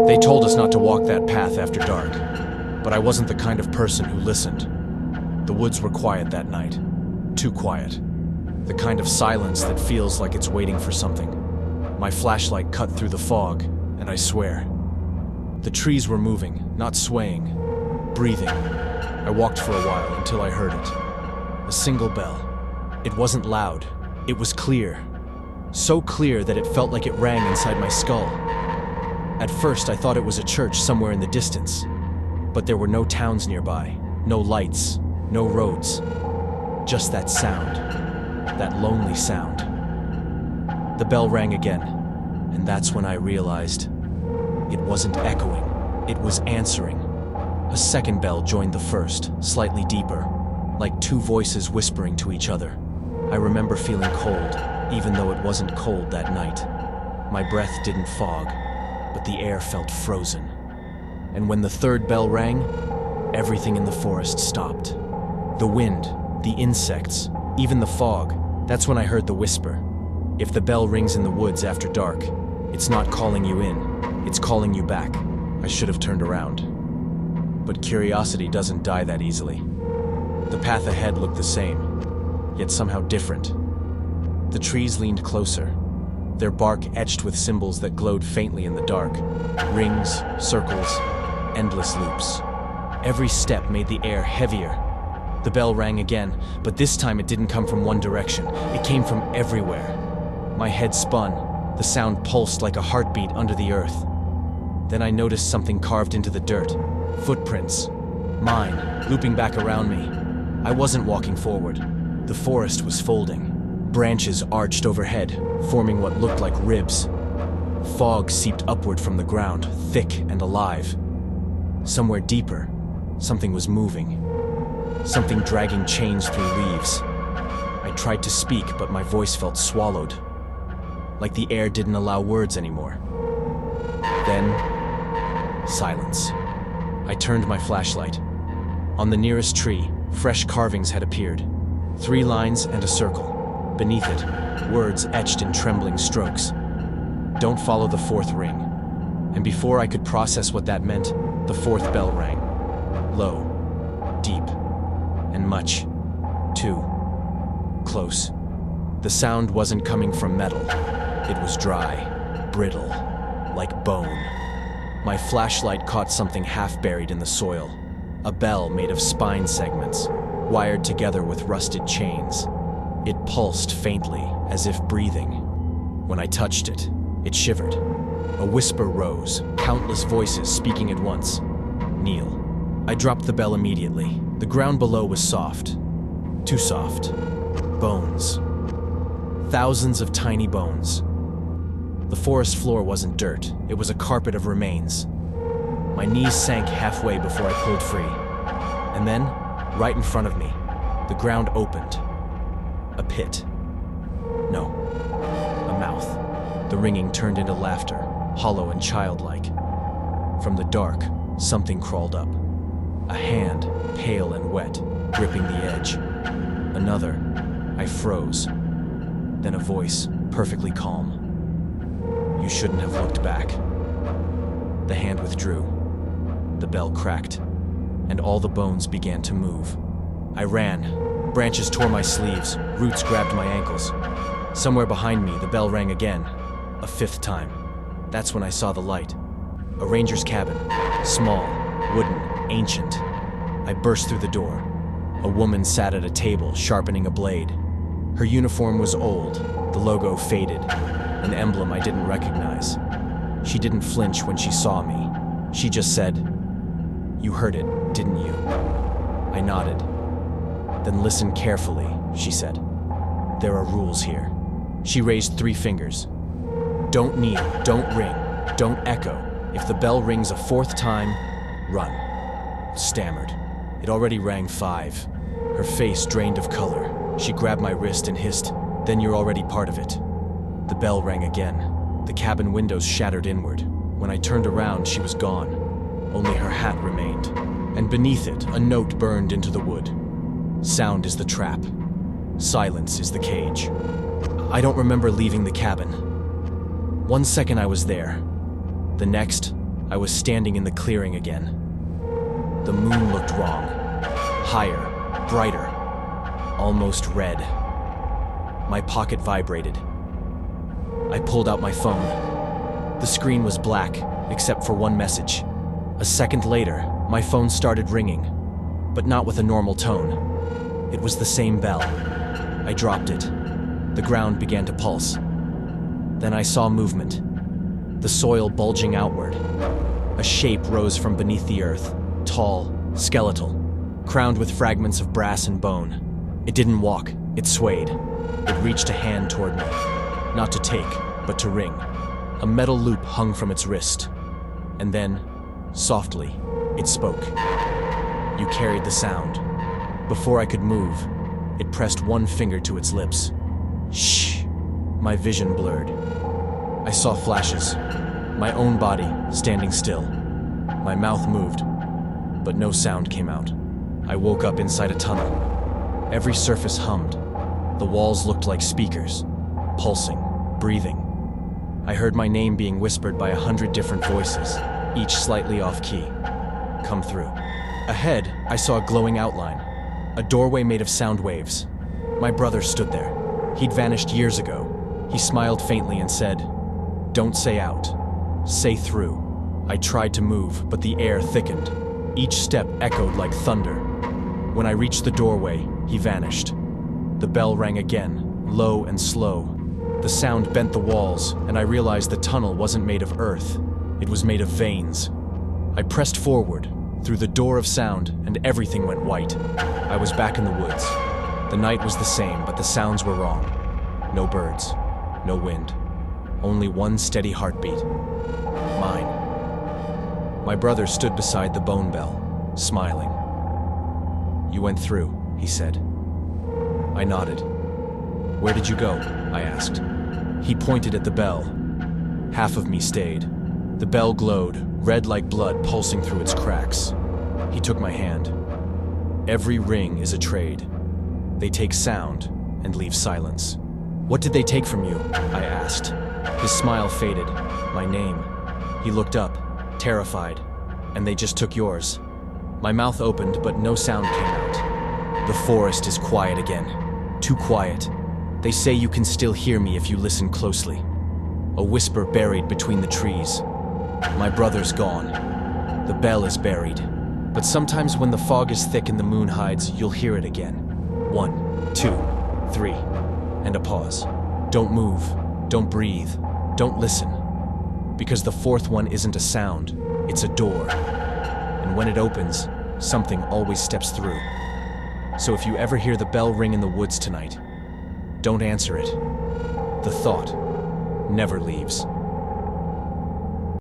They told us not to walk that path after dark, but I wasn't the kind of person who listened. The woods were quiet that night. Too quiet. The kind of silence that feels like it's waiting for something. My flashlight cut through the fog, and I swear. The trees were moving, not swaying, breathing. I walked for a while until I heard it. A single bell. It wasn't loud. It was clear. So clear that it felt like it rang inside my skull. At first, I thought it was a church somewhere in the distance. But there were no towns nearby, no lights, no roads. Just that sound. That lonely sound. The bell rang again, and that's when I realized it wasn't echoing, it was answering. A second bell joined the first, slightly deeper, like two voices whispering to each other. I remember feeling cold, even though it wasn't cold that night. My breath didn't fog, but the air felt frozen. And when the third bell rang, everything in the forest stopped. The wind, the insects, even the fog. That's when I heard the whisper. If the bell rings in the woods after dark, it's not calling you in, it's calling you back. I should have turned around. But curiosity doesn't die that easily. The path ahead looked the same, yet somehow different. The trees leaned closer, their bark etched with symbols that glowed faintly in the dark. Rings, circles, endless loops. Every step made the air heavier. The bell rang again, but this time it didn't come from one direction. It came from everywhere. My head spun. The sound pulsed like a heartbeat under the earth. Then I noticed something carved into the dirt. Footprints. Mine, looping back around me. I wasn't walking forward. The forest was folding. Branches arched overhead, forming what looked like ribs. Fog seeped upward from the ground, thick and alive. Somewhere deeper, something was moving. Something dragging chains through leaves. I tried to speak, but my voice felt swallowed. Like the air didn't allow words anymore. Then, silence. I turned my flashlight. On the nearest tree, fresh carvings had appeared. 3 lines and a circle. Beneath it, words etched in trembling strokes. Don't follow the 4th ring. And before I could process what that meant, the 4th bell rang. Low, deep, and much too close. The sound wasn't coming from metal. It was dry, brittle, like bone. My flashlight caught something half buried in the soil. A bell made of spine segments, wired together with rusted chains. It pulsed faintly, as if breathing. When I touched it, it shivered. A whisper rose, countless voices speaking at once. Kneel. I dropped the bell immediately. The ground below was soft. Too soft. Bones. Thousands of tiny bones. The forest floor wasn't dirt. It was a carpet of remains. My knees sank halfway before I pulled free. And then, right in front of me, the ground opened. A pit. No. A mouth. The ringing turned into laughter, hollow and childlike. From the dark, something crawled up. A hand, pale and wet, gripping the edge. Another. I froze. Then a voice, perfectly calm. You shouldn't have looked back. The hand withdrew. The bell cracked, and all the bones began to move. I ran. Branches tore my sleeves, roots grabbed my ankles. Somewhere behind me, the bell rang again, a 5th time. That's when I saw the light. A ranger's cabin, small, wooden, ancient. I burst through the door. A woman sat at a table, sharpening a blade. Her uniform was old, the logo faded, an emblem I didn't recognize. She didn't flinch when she saw me. She just said, "You heard it, didn't you?" I nodded. "Then listen carefully," she said. "There are rules here." She raised 3 fingers. "Don't kneel, don't ring, don't echo. If the bell rings a 4th time, run." Stammered. It already rang 5. Her face drained of color. She grabbed my wrist and hissed, "Then you're already part of it." The bell rang again. The cabin windows shattered inward. When I turned around, she was gone. Only her hat remained. And beneath it, a note burned into the wood. Sound is the trap. Silence is the cage. I don't remember leaving the cabin. 1 second I was there. The next, I was standing in the clearing again. The moon looked wrong. Higher, brighter, almost red. My pocket vibrated. I pulled out my phone. The screen was black, except for one message. A second later, my phone started ringing, but not with a normal tone. It was the same bell. I dropped it. The ground began to pulse. Then I saw movement. The soil bulging outward. A shape rose from beneath the earth, tall, skeletal, crowned with fragments of brass and bone. It didn't walk, it swayed. It reached a hand toward me, not to take, but to wring. A metal loop hung from its wrist. And then, softly, it spoke. You carried the sound. Before I could move, it pressed one finger to its lips. Shh. My vision blurred. I saw flashes. My own body standing still. My mouth moved, but no sound came out. I woke up inside a tunnel. Every surface hummed. The walls looked like speakers, pulsing, breathing. I heard my name being whispered by 100 different voices, each slightly off key. Come through. Ahead, I saw a glowing outline, a doorway made of sound waves. My brother stood there. He'd vanished years ago. He smiled faintly and said, "Don't say out, say through." I tried to move, but the air thickened. Each step echoed like thunder. When I reached the doorway, he vanished. The bell rang again, low and slow. The sound bent the walls, and I realized the tunnel wasn't made of earth. It was made of veins. I pressed forward, through the door of sound, and everything went white. I was back in the woods. The night was the same, but the sounds were wrong. No birds, no wind. Only one steady heartbeat. Mine. My brother stood beside the bone bell, smiling. "You went through," he said. I nodded. "Where did you go?" I asked. He pointed at the bell. Half of me stayed. The bell glowed, red like blood pulsing through its cracks. He took my hand. Every ring is a trade. They take sound and leave silence. "What did they take from you?" I asked. His smile faded. "My name." He looked up, terrified. "And they just took yours." My mouth opened, but no sound came out. The forest is quiet again. Too quiet. They say you can still hear me if you listen closely. A whisper buried between the trees. My brother's gone. The bell is buried. But sometimes when the fog is thick and the moon hides, you'll hear it again. 1, 2, 3, and a pause. Don't move. Don't breathe. Don't listen. Because the fourth one isn't a sound, it's a door. And when it opens, something always steps through. So if you ever hear the bell ring in the woods tonight, don't answer it. The thought never leaves.